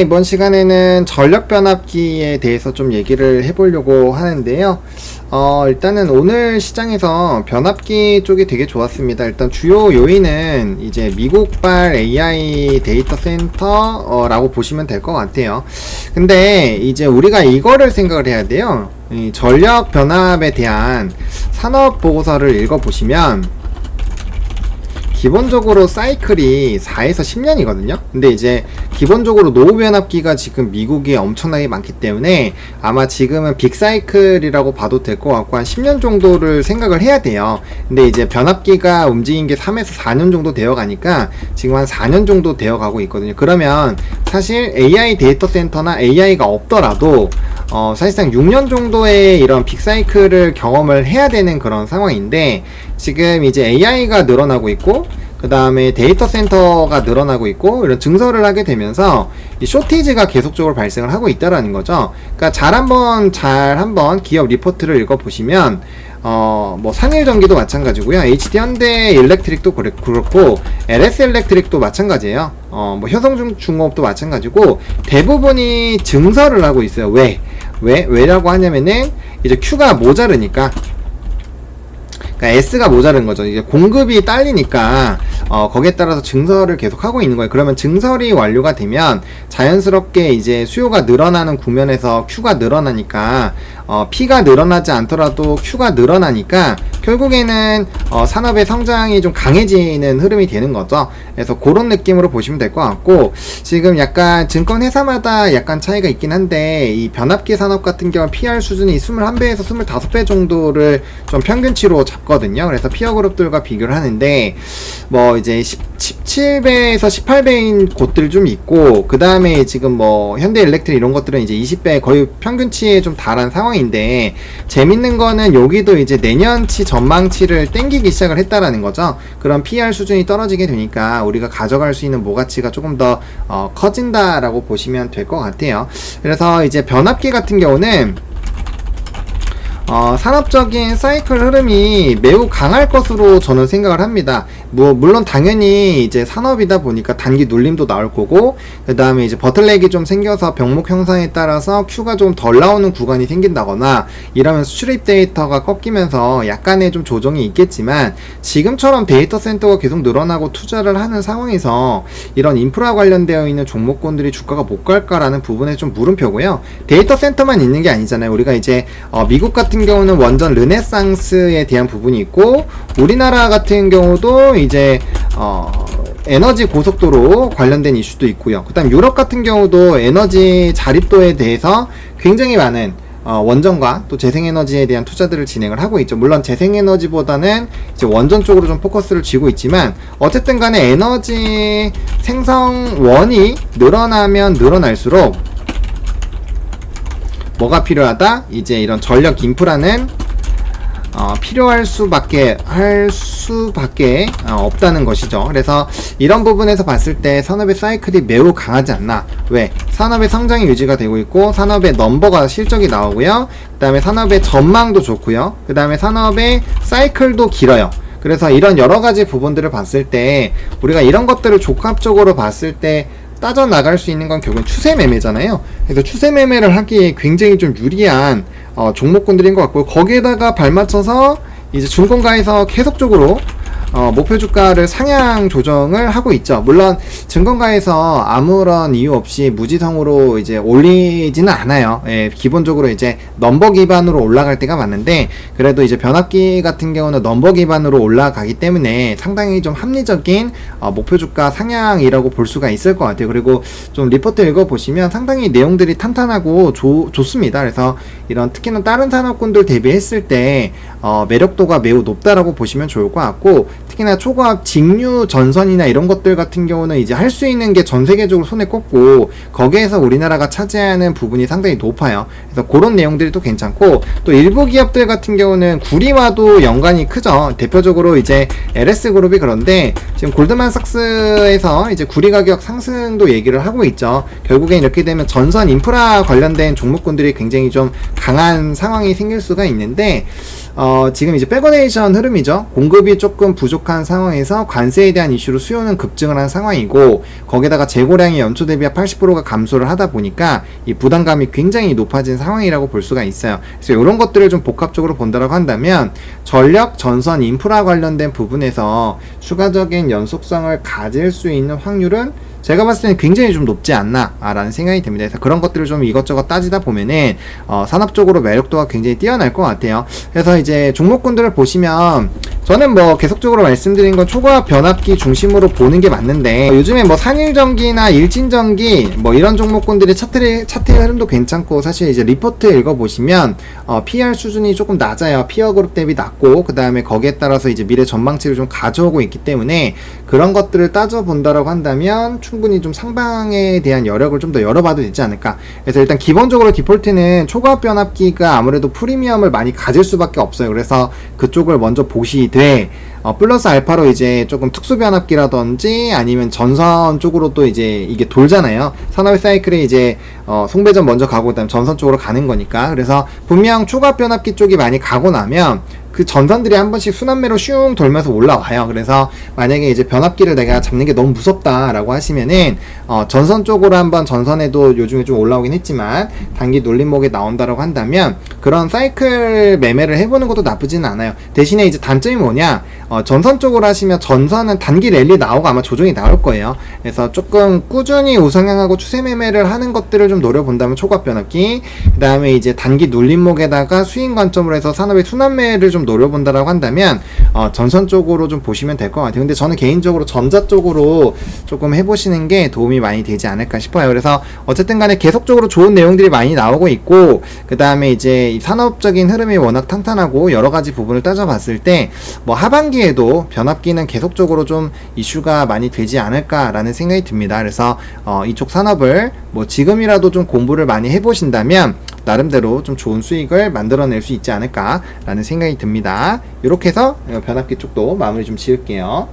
이번 시간에는 전력 변압기에 대해서 좀 얘기를 해보려고 하는데요. 일단은 오늘 시장에서 변압기 쪽이 되게 좋았습니다. 일단 주요 요인은 이제 미국발 AI 데이터 센터라고 보시면 될 것 같아요. 근데 이제 우리가 이거를 생각을 해야 돼요. 이 전력 변압에 대한 산업 보고서를 읽어보시면 기본적으로 사이클이 4에서 10년이거든요. 근데 이제 기본적으로 노후 변압기가 지금 미국에 엄청나게 많기 때문에 아마 지금은 빅사이클이라고 봐도 될 것 같고 한 10년 정도를 생각을 해야 돼요. 근데 이제 변압기가 움직인 게 3에서 4년 정도 되어 가니까 지금 한 4년 정도 되어 가고 있거든요. 그러면 사실 AI 데이터 센터나 AI가 없더라도 사실상 6년 정도의 이런 빅사이클을 경험을 해야 되는 그런 상황인데 지금 이제 AI가 늘어나고 있고 그 다음에 데이터 센터가 늘어나고 있고 이런 증설을 하게 되면서 이 쇼티지가 계속적으로 발생을 하고 있다라는 거죠. 그러니까 잘 한번 기업 리포트를 읽어보시면 뭐 산일전기도 마찬가지고요. HD 현대 일렉트릭도 그렇고 LS 일렉트릭도 마찬가지예요. 뭐 효성중공업도 마찬가지고 대부분이 증설을 하고 있어요. 왜라고 하냐면은 이제 Q가 모자르니까. 그러니까 S가 모자른 거죠. 이제 공급이 딸리니까 거기에 따라서 증설을 계속 하고 있는 거예요. 그러면 증설이 완료가 되면 자연스럽게 이제 수요가 늘어나는 국면에서 Q가 늘어나니까 P가 늘어나지 않더라도 Q가 늘어나니까 결국에는 산업의 성장이 좀 강해지는 흐름이 되는 거죠. 그래서 그런 느낌으로 보시면 될 것 같고 지금 약간 증권 회사마다 약간 차이가 있긴 한데 이 변압기 산업 같은 경우 PR 수준이 21배에서 25배 정도를 좀 평균치로 잡거든요. 그래서 피어 그룹들과 비교를 하는데 뭐 이제 17배에서 18배인 곳들 좀 있고 그 다음에 지금 뭐 현대 일렉트릭 이런 것들은 이제 20배 거의 평균치에 좀 달한 상황인데 재밌는 거는 여기도 이제 내년치 전망치를 땡기기 시작을 했다라는 거죠. 그런 PR 수준이 떨어지게 되니까 우리가 가져갈 수 있는 모가치가 조금 더 커진다라고 보시면 될 것 같아요. 그래서 이제 변압기 같은 경우는 산업적인 사이클 흐름이 매우 강할 것으로 저는 생각을 합니다. 물론 당연히 이제 산업이다 보니까 단기 눌림도 나올 거고 그 다음에 이제 버틀렉이 좀 생겨서 병목 형상에 따라서 Q가 좀 덜 나오는 구간이 생긴다거나 이러면 수출입 데이터가 꺾이면서 약간의 좀 조정이 있겠지만 지금처럼 데이터 센터가 계속 늘어나고 투자를 하는 상황에서 이런 인프라 관련되어 있는 종목군들이 주가가 못 갈까라는 부분에 좀 물음표고요. 데이터 센터만 있는 게 아니잖아요. 우리가 이제 미국 같은 경우는 원전 르네상스에 대한 부분이 있고 우리나라 같은 경우도 이제 에너지 고속도로 관련된 이슈도 있고요. 그 다음 유럽 같은 경우도 에너지 자립도에 대해서 굉장히 많은 원전과 또 재생에너지에 대한 투자들을 진행을 하고 있죠. 물론 재생에너지보다는 이제 원전 쪽으로 좀 포커스를 쥐고 있지만 어쨌든 간에 에너지 생성원이 늘어나면 늘어날수록 뭐가 필요하다? 이제 이런 전력 인프라는 필요할 수밖에 없다는 것이죠. 그래서 이런 부분에서 봤을 때 산업의 사이클이 매우 강하지 않나. 왜? 산업의 성장이 유지가 되고 있고 산업의 넘버가 실적이 나오고요. 그 다음에 산업의 전망도 좋고요. 그 다음에 산업의 사이클도 길어요. 그래서 이런 여러가지 부분들을 봤을 때 우리가 이런 것들을 종합적으로 봤을 때 따져나갈 수 있는 건 결국은 추세 매매잖아요. 그래서 추세 매매를 하기에 굉장히 좀 유리한 종목군들인 것 같고 거기에다가 발맞춰서 이제 증권가에서 계속적으로 목표 주가를 상향 조정을 하고 있죠. 물론 증권가에서 아무런 이유 없이 무지성으로 이제 올리지는 않아요. 예, 기본적으로 이제 넘버 기반으로 올라갈 때가 많은데 그래도 이제 변압기 같은 경우는 넘버 기반으로 올라가기 때문에 상당히 좀 합리적인 목표 주가 상향이라고 볼 수가 있을 것 같아요. 그리고 좀 리포트 읽어보시면 상당히 내용들이 탄탄하고 좋습니다. 그래서 이런 특히나 다른 산업군들 대비했을 때 매력도가 매우 높다라고 보시면 좋을 것 같고 특히나 초과학 직류 전선이나 이런 것들 같은 경우는 이제 할 수 있는 게 전 세계적으로 손에 꼽고 거기에서 우리나라가 차지하는 부분이 상당히 높아요. 그래서 그런 내용들이 또 괜찮고 또 일부 기업들 같은 경우는 구리와도 연관이 크죠. 대표적으로 이제 LS 그룹이 그런데 지금 골드만삭스에서 이제 구리 가격 상승도 얘기를 하고 있죠. 결국엔 이렇게 되면 전선 인프라 관련된 종목군들이 굉장히 좀 강한 상황이 생길 수가 있는데 지금 이제 백어네이션 흐름이죠. 공급이 조금 부족 부족한 상황에서 관세에 대한 이슈로 수요는 급증을 한 상황이고, 거기다가 재고량이 연초 대비 80%가 감소를 하다 보니까 이 부담감이 굉장히 높아진 상황이라고 볼 수가 있어요. 그래서 이런 것들을 좀 복합적으로 본다고 한다면 전력, 전선, 인프라 관련된 부분에서 추가적인 연속성을 가질 수 있는 확률은 제가 봤을 때는 굉장히 좀 높지 않나 라는 생각이 듭니다. 그래서 그런 것들을 좀 이것저것 따지다 보면은 산업적으로 매력도가 굉장히 뛰어날 것 같아요. 그래서 이제 종목군들을 보시면 저는 뭐 계속적으로 말씀드린 건 초과압 변압기 중심으로 보는 게 맞는데, 요즘에 뭐 산일전기나 일진전기 뭐 이런 종목군들의 차트 흐름도 괜찮고, 사실 이제 리포트 읽어보시면 PR 수준이 조금 낮아요. 피어 그룹 대비 낮고, 그 다음에 거기에 따라서 이제 미래 전망치를 좀 가져오고 있기 때문에 그런 것들을 따져본다라고 한다면 충분히 좀 상방에 대한 여력을 좀 더 열어봐도 되지 않을까. 그래서 일단 기본적으로 디폴트는 초과압 변압기가 아무래도 프리미엄을 많이 가질 수밖에 없어요. 그래서 그쪽을 먼저 보시되, 플러스 알파로 이제 조금 특수 변압기라든지 아니면 전선 쪽으로 또 이제 이게 돌잖아요. 산업의 사이클에 이제 송배전 먼저 가고 그다음 전선 쪽으로 가는 거니까. 그래서 분명 초과압 변압기 쪽이 많이 가고 나면 그 전선들이 한 번씩 순환매로 슝 돌면서 올라와요. 그래서 만약에 이제 변압기를 내가 잡는 게 너무 무섭다라고 하시면은 전선 쪽으로 한번, 전선에도 요즘에 좀 올라오긴 했지만 단기 눌림목에 나온다라고 한다면 그런 사이클 매매를 해보는 것도 나쁘지는 않아요. 대신에 이제 단점이 뭐냐, 전선 쪽으로 하시면 전선은 단기 랠리 나오고 아마 조정이 나올 거예요. 그래서 조금 꾸준히 우상향하고 추세 매매를 하는 것들을 좀 노려본다면 초과압 변압기, 그 다음에 이제 단기 눌림목에다가 수익 관점으로 해서 산업의 순환매를 좀 노려본다라고 한다면 전선 쪽으로 좀 보시면 될 것 같아요. 근데 저는 개인적으로 전자 쪽으로 조금 해보시는 게 도움이 많이 되지 않을까 싶어요. 그래서 어쨌든 간에 계속적으로 좋은 내용들이 많이 나오고 있고, 그 다음에 이제 이 산업적인 흐름이 워낙 탄탄하고 여러 가지 부분을 따져봤을 때 뭐 하반기에도 변압기는 계속적으로 좀 이슈가 많이 되지 않을까라는 생각이 듭니다. 그래서 이쪽 산업을 뭐 지금이라도 좀 공부를 많이 해보신다면 나름대로 좀 좋은 수익을 만들어낼 수 있지 않을까라는 생각이 듭니다. 이렇게 해서 변압기 쪽도 마무리 좀 지을게요.